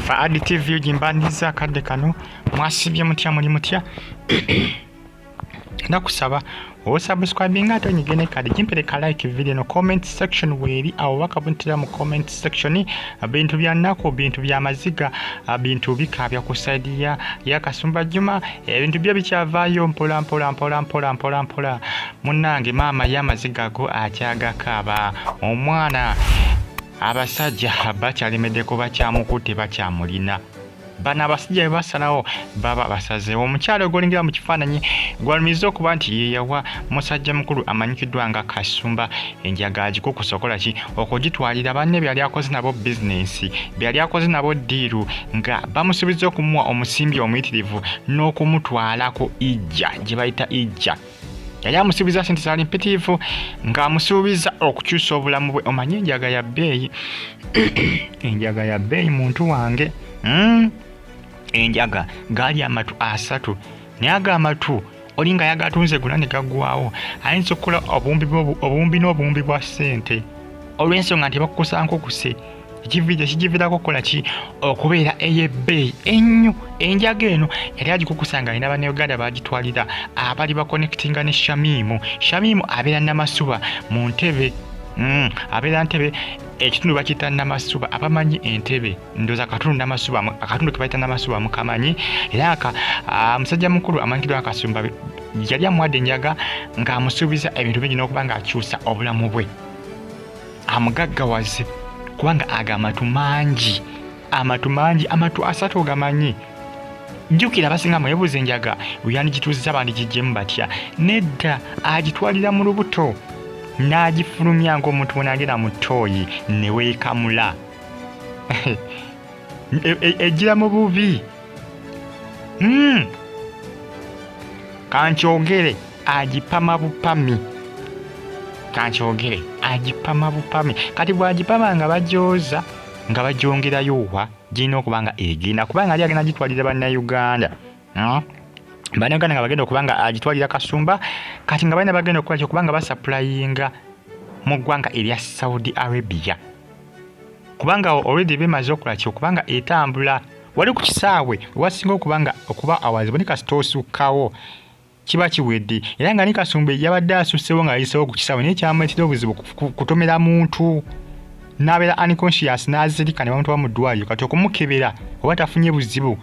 fa additive jimbandiza kadde kano mwasibye mutya muli mutya nakusaba osubscribing ate onyigene kadi jimpereka like video no comment section weri awo bakabuntira mu comment section ebintu bya nako bintu bya maziga bintu bikabya ku side ya Kasumba Juma ebintu bya bikyavayo mpola munange mama ya maziga go akyaga kaba omwana abasajja bakyalemedeko bakyamukutte bakyamulina bana abasajja basalawo baba basazeewo omukyalo golingira mu kifaananyi gwalumiza okuba nti yeyawa musajja mukulu amanyikiddwa nga Kasumba Enjaga agikukusokola ki okugitwalira banne byali akoze nabo bizinensi byali akoze nabo diiru nga bamusuubiza okumuwa omusimbi omuyitirivu n'okumutwalako ijja gye bayita ijja yali amusuubiza sente zali mpitirivu ng'amusuubiza okukyusa obulamu bwe omanyi enjaga ya bbeeyi enjaga ya bbeeyi muntu wange enjaga gaali amatu asatu naye aga amatu olinga yagatunze gonna ne gaggwawo ayinza okukola obumbi n'obumbi bwa ssente olw'ensonga nti bakukusa nkukuse ekigiviirako kukola ki okubeera ey'ebbeeyi ennyo enjaga eno yali agikukusa nga alina bannayuganda bagitwalira abali bakonekitinga ne Shamimu abeera Namasuba mu Ntebe abeera Ntebe ekitundu bakiyita Namasuba abamanyi Entebe ndoza akatundu Namasuba akatundu ke bayita Namasuba mukamanyi era musajja mukulu amanyikiddwa Kasumba yali amuwadde enjaga ng'amusuubiza ebintu bingi n'okuba ng'akyusa obulamu bwe amugaggawaze kubanga agamatu mangi amatu asatu gamanyi jjukira abasinga mwebuuza enjaga yandigituuziza abandi gijjemu batya nedda agitwalira mu lubuto n'agifulumya ng'omuntu bw'anaagenda mu ttooyi ne weekamula ejjira mu bubi kankyogere agipama bupami kati bw'agipama nga bagyoza nga bagyongerayo wa girina okuba nga egenda kubanga ali agenda agitwalira bannayuganda bannayuganda nga bagenda okuba nga agitwalira Kasumba kati nga balina bagenda okukola kyokubanga basappulayinga mu ggwanga erya Saudi Arabia kubanga already bemaze okukola kyokubanga etambula wali ku kisaawe wasinga okuba awaziboneka sitoosukawo kiba kiwedde era nga ne Kasumba yabadde asusseewo ng'ayiseewo ku kisaawe naye kyamuleetera obuzibu kutomera muntu n'abeera unconscious n'azirika ne bamutuba mu ddwaliro kati okumukebera oba tafunye buzibu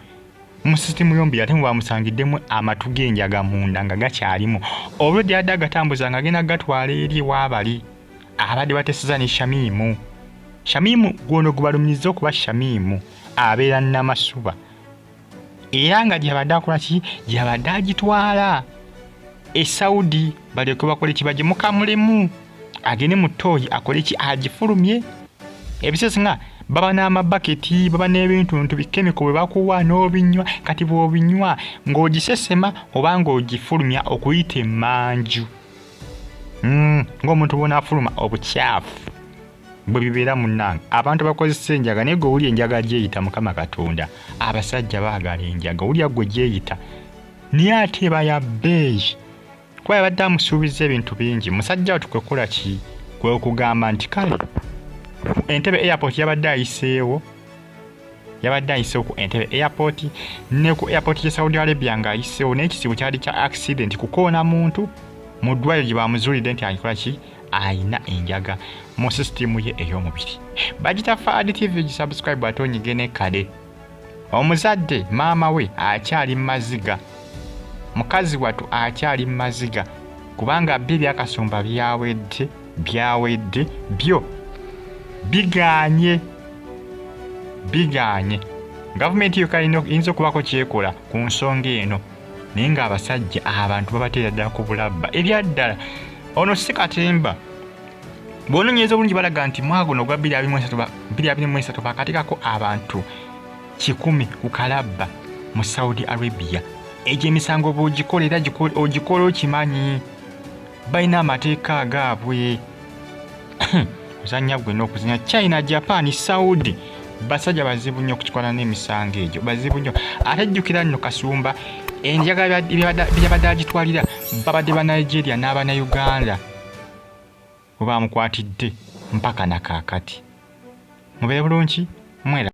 mu sisitimu yombi ate mu bamusangiddemu amatu g'enjaga munda nga gakyalimu olwedde yadde agatambuza nga agenda gatwala eri waabali abadde bateeseza ne Shamimu gwono gubalumiriza okuba Shamimu abeera Namasuba era nga gyabadde akola ki gyabadde agitwala Saudi balyoke bakole kibajje mukamulemu agende mu ttooyi akole ki agifulumye ebiseera nga baba n'amabaketi baba n'ebintu bikemiko bwe bakuwa n'obinywa kati bw'obinywa ng'ogisesema oba ng'ogifulumya okuyita emmanju ng'omuntu bw'onaafuluma obukyafu bwe bibeera munnange abantu bakozesa enjaga naye gwe wuli enjaga gyeyita Mukama Katonda abasajja baagala enjaga wulya gwe gyeyita naye ate eba ya bbeeyi kuba yabadde amusuubiza ebintu bingi musajja we tukwekola ki kwe okugamba nti kale Entebe airport yabadde ayiseewo ku Entebe airport ne ku airport ya Saudi Arabia ng'ayiseewo naye ekizibu kyali kya accident kukoona muntu mu ddwaliro gye bamuzuulidde nti alikola ki ayina enjaga mu sisitimu ye ey'omubiri bagita fa additive gisubscribe ate onyigene kale omuzadde maama we akyali maziga mukazi watu akyali maziga kubanga bye bya Kasumba byawedde byo biganye gavumenti yo kayinza okubako kyekola ku nsonga eno naye ng'abasajja abantu babateera ddala ku bulabba ebyaddala ono si katemba bw'onoonyereza obulungi balaga nti mwagono ogwa 2023 bakateekako abantu 100 ku Kalaba mu Saudi Arabia egyo emisango bw'ogikola era ogikola okimanyi balina amateeka agaabwe kuzannya gwe n'okuzannya China, Japan, Saudi basajja bazibu nnyo okukikola n'emisango egyo bazibu nnyo ate jjukira nno Kasumba enjaga byabadde agitwalira babadde ba Nigeria n'Abannayuganda bwe bamukwatidde mpaka na kaakati mubeere bulungi mwera